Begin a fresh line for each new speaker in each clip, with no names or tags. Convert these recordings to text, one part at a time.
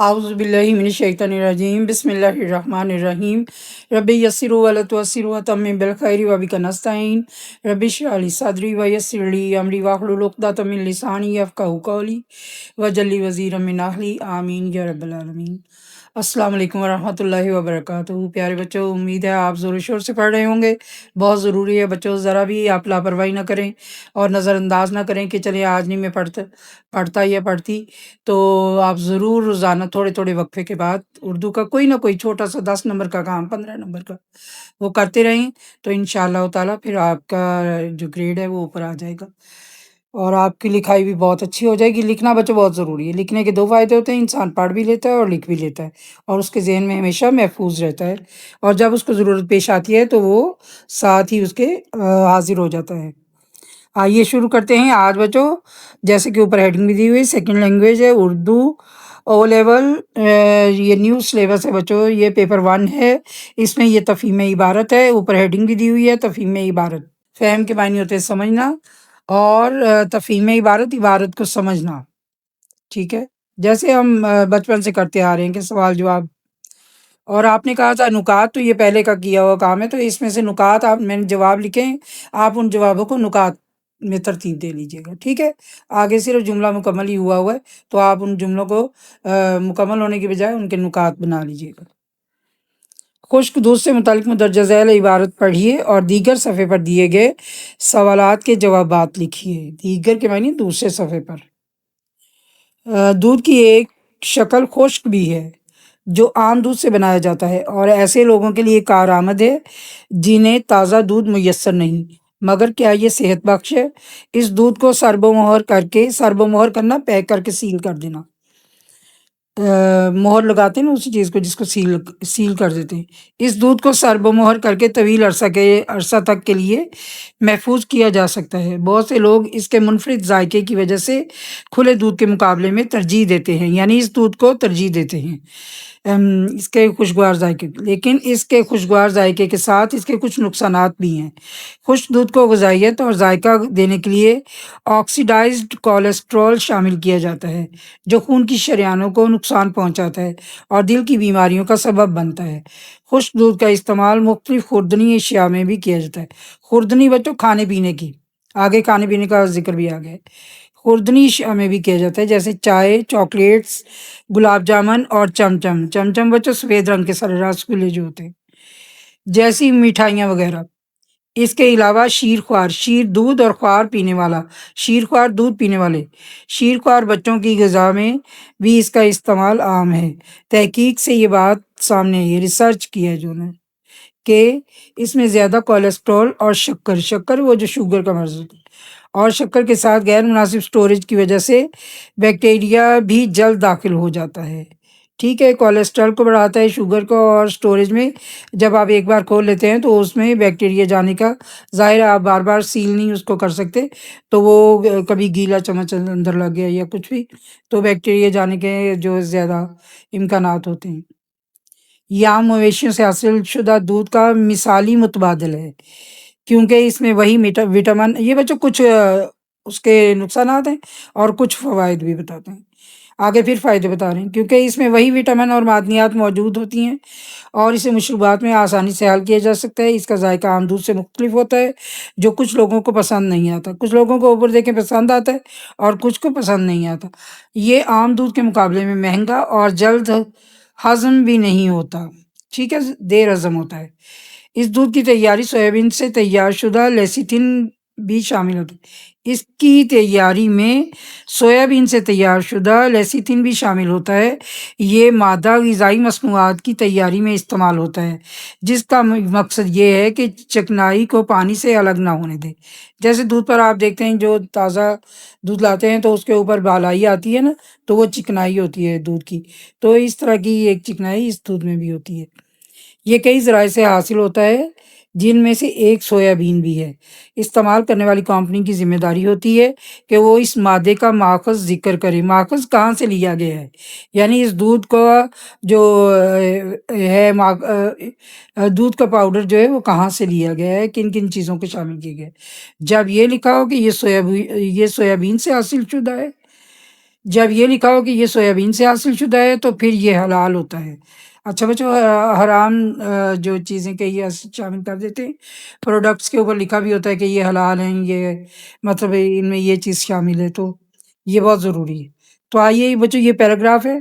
اعوذ باللہ من الشیطان الرجیم بسم اللہ الرحمن الرحیم رب یسر ولا تعسر وتمم بالخیر وبک نستعین رب اشرح لی صدری ویسر لی امری واحلل عقدۃ من لسانی یفقہوا قولی واجعل لی وزیرا من اہلی آمین یا رب العالمین۔ السلام علیکم ورحمۃ اللہ وبرکاتہ۔ پیارے بچوں، امید ہے آپ زور و شور سے پڑھ رہے ہوں گے۔ بہت ضروری ہے بچوں، ذرا بھی آپ لاپرواہی نہ کریں اور نظر انداز نہ کریں کہ چلے آج نہیں میں پڑھتا یا پڑھتی، تو آپ ضرور روزانہ تھوڑے تھوڑے وقفے کے بعد اردو کا کوئی نہ کوئی چھوٹا سا 10 نمبر کا کام، 15 نمبر کا وہ کرتے رہیں، تو انشاءاللہ تعالیٰ پھر آپ کا جو گریڈ ہے وہ اوپر آ جائے گا اور آپ کی لکھائی بھی بہت اچھی ہو جائے گی۔ لکھنا بچوں بہت ضروری ہے۔ لکھنے کے 2 فائدے ہوتے ہیں، انسان پڑھ بھی لیتا ہے اور لکھ بھی لیتا ہے اور اس کے ذہن میں ہمیشہ محفوظ رہتا ہے، اور جب اس کو ضرورت پیش آتی ہے تو وہ ساتھ ہی اس کے حاضر ہو جاتا ہے۔ آئیے شروع کرتے ہیں آج بچوں۔ جیسے کہ اوپر ہیڈنگ بھی دی ہوئی، سیکنڈ لینگویج ہے اردو، او لیول، یہ نیو سلیبس ہے بچوں، یہ پیپر 1 ہے۔ اس میں یہ تفہیم عبارت ہے، اوپر ہیڈنگ بھی دی ہوئی ہے تفہیم عبارت۔ فہم کے معنی ہوتے ہیں سمجھنا، اور تفہیم عبارت عبارت کو سمجھنا، ٹھیک ہے، جیسے ہم بچپن سے کرتے آ رہے ہیں کہ سوال جواب۔ اور آپ نے کہا تھا نکات، تو یہ پہلے کا کیا ہوا کام ہے، تو اس میں سے نکات میں نے جواب لکھے ہیں، آپ ان جوابوں کو نکات میں ترتیب دے لیجیے گا، ٹھیک ہے۔ آگے صرف جملہ مکمل ہی ہوا ہے، تو آپ ان جملوں کو مکمل ہونے کے بجائے ان کے نکات بنا لیجیے گا۔ خشک دودھ سے متعلق مندرجہ ذیل عبارت پڑھیے اور دیگر صفحے پر دیے گئے سوالات کے جوابات لکھیے۔ دیگر کے معنی دوسرے صفحے پر۔ دودھ کی ایک شکل خشک بھی ہے جو عام دودھ سے بنایا جاتا ہے، اور ایسے لوگوں کے لیے کارآمد ہے جنہیں تازہ دودھ میسر نہیں، مگر کیا یہ صحت بخش ہے؟ اس دودھ کو سرب و مہر کرنا، پیک کر کے سیل کر دینا۔ مہر لگاتے ہیں نا اسی چیز کو جس کو سیل کر دیتے ہیں۔ اس دودھ کو سرب و مہر کر کے طویل عرصہ تک کے لیے محفوظ کیا جا سکتا ہے۔ بہت سے لوگ اس کے منفرد ذائقے کی وجہ سے کھلے دودھ کے مقابلے میں ترجیح دیتے ہیں، یعنی اس دودھ کو ترجیح دیتے ہیں اس کے خوشگوار ذائقے، لیکن اس کے خوشگوار ذائقے کے ساتھ اس کے کچھ نقصانات بھی ہیں۔ خشک دودھ کو غذائیت اور ذائقہ دینے کے لیے آکسیڈائزڈ کولیسٹرول شامل کیا جاتا ہے، جو خون کی شریانوں کو نقصان پہنچاتا ہے اور دل کی بیماریوں کا سبب بنتا ہے۔ خشک دودھ کا استعمال مختلف خوردنی اشیاء میں بھی کیا جاتا ہے۔ خوردنی بچوں کھانے پینے کی، آگے کھانے پینے کا ذکر بھی آ گیا ہے۔ خوردنی اشیاء میں بھی کیا جاتا ہے، جیسے چائے، چاکلیٹس، گلاب جامن اور چمچم۔ چمچم بچوں سفید رنگ کے سارے رسگلے جو ہوتے ہیں، جیسی مٹھائیاں وغیرہ۔ اس کے علاوہ شیر دودھ اور خوار پینے والا، شیرخوار دودھ پینے والے، شیرخوار بچوں کی غذا میں بھی اس کا استعمال عام ہے۔ تحقیق سے یہ بات سامنے آئی ہے، ریسرچ کیا ہے جو نے، کہ اس میں زیادہ کولیسٹرول اور شکر وہ جو شوگر کا مرض ہوتا ہے، اور شکر کے ساتھ غیر مناسب سٹوریج کی وجہ سے بیکٹیریا بھی جلد داخل ہو جاتا ہے، ٹھیک ہے۔ کولیسٹرول کو بڑھاتا ہے، شوگر کو، اور سٹوریج میں جب آپ ایک بار کھول لیتے ہیں تو اس میں بیکٹیریا جانے کا ظاہر ہے، آپ بار بار سیل نہیں اس کو کر سکتے، تو وہ کبھی گیلا چمچ اندر لگ گیا یا کچھ بھی، تو بیکٹیریا جانے کے جو زیادہ امکانات ہوتے ہیں۔ یہ عام مویشیوں سے حاصل شدہ دودھ کا مثالی متبادل ہے، کیونکہ اس میں وہی وٹامن، یہ بچوں کچھ اس کے نقصانات ہیں اور کچھ فوائد بھی بتاتے ہیں، آگے پھر فائدے بتا رہے ہیں۔ کیونکہ اس میں وہی وٹامن اور معدنیات موجود ہوتی ہیں، اور اسے مشروبات میں آسانی سے حل کیا جا سکتا ہے۔ اس کا ذائقہ عام دودھ سے مختلف ہوتا ہے، جو کچھ لوگوں کو پسند نہیں آتا۔ کچھ لوگوں کو اوپر دیکھیں پسند آتا ہے اور کچھ کو پسند نہیں آتا۔ یہ عام دودھ کے مقابلے میں مہنگا اور جلد ہضم بھی نہیں ہوتا، ٹھیک ہے، دیر ہضم ہوتا ہے۔ اس دودھ کی تیاری سویابین سے تیار شدہ لیسیتھین بھی شامل ہوتی ہے۔ اس کی تیاری میں سویابین سے تیار شدہ لیسیتھین بھی شامل ہوتا ہے۔ یہ مادہ غذائی مصنوعات کی تیاری میں استعمال ہوتا ہے، جس کا مقصد یہ ہے کہ چکنائی کو پانی سے الگ نہ ہونے دے۔ جیسے دودھ پر آپ دیکھتے ہیں، جو تازہ دودھ لاتے ہیں تو اس کے اوپر بالائی آتی ہے نا، تو وہ چکنائی ہوتی ہے دودھ کی، تو اس طرح کی ایک چکنائی اس دودھ میں بھی ہوتی ہے۔ یہ کئی ذرائع سے حاصل ہوتا ہے، جن میں سے ایک سویابین بھی ہے۔ استعمال کرنے والی کمپنی کی ذمہ داری ہوتی ہے کہ وہ اس مادے کا ماخذ ذکر کرے، ماخذ کہاں سے لیا گیا ہے، یعنی اس دودھ کا جو ہے دودھ کا پاؤڈر جو ہے وہ کہاں سے لیا گیا ہے، کن کن چیزوں کو شامل کیا گیا ہے۔ جب یہ لکھا ہو کہ یہ سویابین سے حاصل شدہ ہے، جب یہ لکھا ہو کہ یہ سویابین سے حاصل شدہ ہے تو پھر یہ حلال ہوتا ہے۔ اچھا بچوں، حرام جو چیزیں کہ یہ شامل کر دیتے ہیں، پروڈکٹس کے اوپر لکھا بھی ہوتا ہے کہ یہ حلال ہیں، یہ مطلب ان میں یہ چیز شامل ہے، تو یہ بہت ضروری ہے۔ تو آئیے بچوں، یہ پیراگراف ہے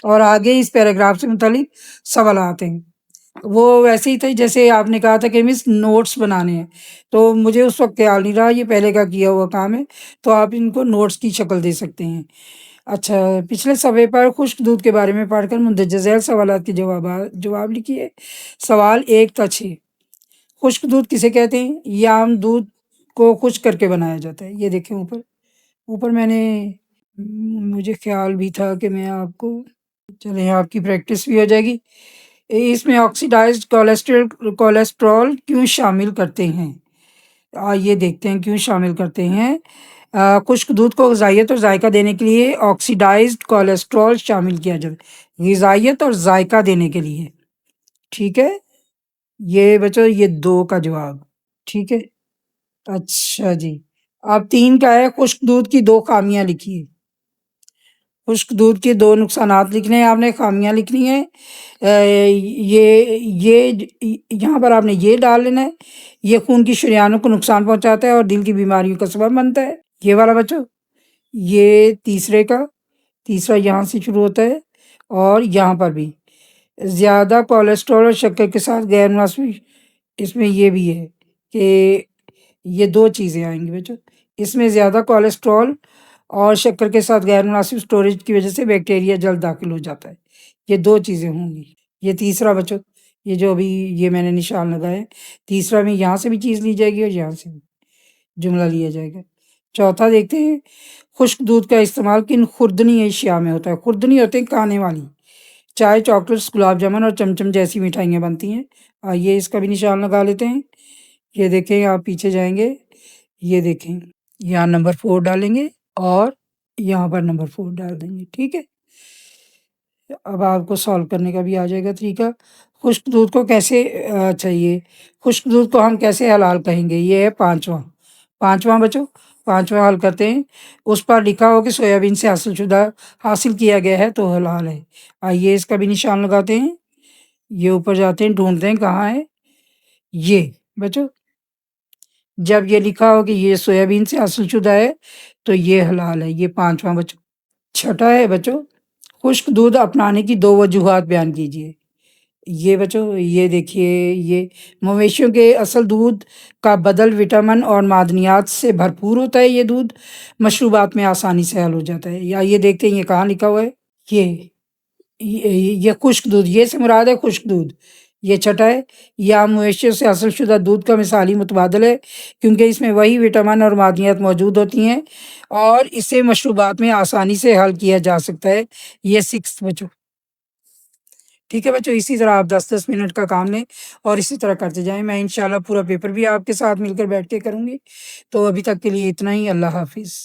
اور آگے اس پیراگراف سے متعلق سوالات ہیں۔ وہ ویسے ہی تھے جیسے آپ نے کہا تھا کہ مس نوٹس بنانے ہیں، تو مجھے اس وقت خیال نہیں رہا، یہ پہلے کا کیا ہوا کام ہے، تو آپ ان کو نوٹس کی شکل دے سکتے ہیں۔ اچھا، پچھلے صفحے پر خشک دودھ کے بارے میں پڑھ کر مندرجہ ذیل سوالات کے جواب لکھیے۔ سوال 1 تا 6، خشک دودھ کسے کہتے ہیں؟ یہ عام دودھ کو خشک کر کے بنایا جاتا ہے۔ یہ دیکھیں اوپر میں نے مجھے خیال بھی تھا کہ میں آپ کو، چلیں آپ کی پریکٹس بھی ہو جائے گی۔ اس میں آکسیڈائزڈ کولیسٹرول کیوں شامل کرتے ہیں؟ یہ دیکھتے ہیں کیوں شامل کرتے ہیں۔ خشک دودھ کو غذائیت اور ذائقہ دینے کے لیے آکسیڈائزڈ کولیسٹرول شامل کیا جاتا ہے، غذائیت اور ذائقہ دینے کے لیے۔ ٹھیک ہے، یہ بچو یہ 2 کا جواب ٹھیک ہے۔ اچھا جی، اب 3 کا ہے، خشک دودھ کی 2 خامیاں لکھیے۔ خشک دودھ کے 2 نقصانات لکھنے ہیں آپ نے، خامیاں لکھنی ہیں۔ یہ یہاں پر آپ نے یہ ڈال لینا ہے، یہ خون کی شریانوں کو نقصان پہنچاتا ہے اور دل کی بیماریوں کا سبب بنتا ہے، یہ والا بچوں۔ یہ تیسرا یہاں سے شروع ہوتا ہے اور یہاں پر بھی زیادہ کولیسٹرول اور شکر کے ساتھ غیر مناسب، اس میں یہ بھی ہے کہ یہ 2 چیزیں آئیں گی بچوں، اس میں زیادہ کولیسٹرول اور شکر کے ساتھ غیر مناسب سٹوریج کی وجہ سے بیکٹیریا جلد داخل ہو جاتا ہے، یہ 2 چیزیں ہوں گی۔ یہ تیسرا بچوں، یہ جو ابھی یہ میں نے نشان لگایا ہے، تیسرا میں یہاں سے بھی چیز لی جائے گی اور یہاں سے بھی جملہ لیا جائے گا۔ چوتھا دیکھتے ہیں، خشک دودھ کا استعمال کن خوردنی اشیاء میں ہوتا ہے؟ خوردنی ہوتے ہیں کھانے والی، چائے، چاکلیٹس، گلاب جامن اور چمچم جیسی مٹھائیاں بنتی ہیں۔ آئیے اس کا بھی نشان لگا لیتے ہیں۔ یہ دیکھیں، آپ پیچھے جائیں گے، یہ دیکھیں یہاں نمبر 4 ڈالیں گے اور یہاں پر نمبر 4 ڈال دیں گے، ٹھیک ہے۔ اب آپ کو سالو کرنے کا بھی آ جائے گا طریقہ۔ خشک دودھ کو کیسے یہ خشک دودھ کو ہم کیسے حلال کہیں گے؟ یہ ہے پانچواں بچوں، پانچواں حل کرتے ہیں۔ اس پر لکھا ہو کہ سویابین سے حاصل کیا گیا ہے تو حلال ہے۔ آئیے اس کا بھی نشان لگاتے ہیں، یہ اوپر جاتے ہیں، ڈھونڈتے ہیں کہاں ہے یہ بچوں۔ جب یہ لکھا ہو کہ یہ سویابین سے حاصل شدہ ہے تو یہ حلال ہے، یہ 5واں بچوں۔ چھٹا ہے بچوں، خشک دودھ اپنانے کی 2 وجوہات بیان کیجیے۔ یہ بچوں، یہ دیکھیے، یہ مویشیوں کے اصل دودھ کا بدل وٹامن اور معدنیات سے بھرپور ہوتا ہے، یہ دودھ مشروبات میں آسانی سے حل ہو جاتا ہے۔ یا یہ دیکھتے ہیں، یہ کہاں لکھا ہوا ہے، یہ خشک دودھ، یہ سے مراد ہے خشک دودھ۔ یہ چھٹا ہے، یہ عام مویشیوں سے حاصل شدہ دودھ کا مثالی متبادل ہے کیونکہ اس میں وہی وٹامن اور معدنیات موجود ہوتی ہیں اور اسے مشروبات میں آسانی سے حل کیا جا سکتا ہے۔ یہ 6 بچوں، ٹھیک ہے بچوں۔ اسی طرح آپ 10-10 منٹ کا کام لیں اور اسی طرح کرتے جائیں۔ میں انشاءاللہ پورا پیپر بھی آپ کے ساتھ مل کر بیٹھ کے کروں گی۔ تو ابھی تک کے لیے اتنا ہی، اللہ حافظ۔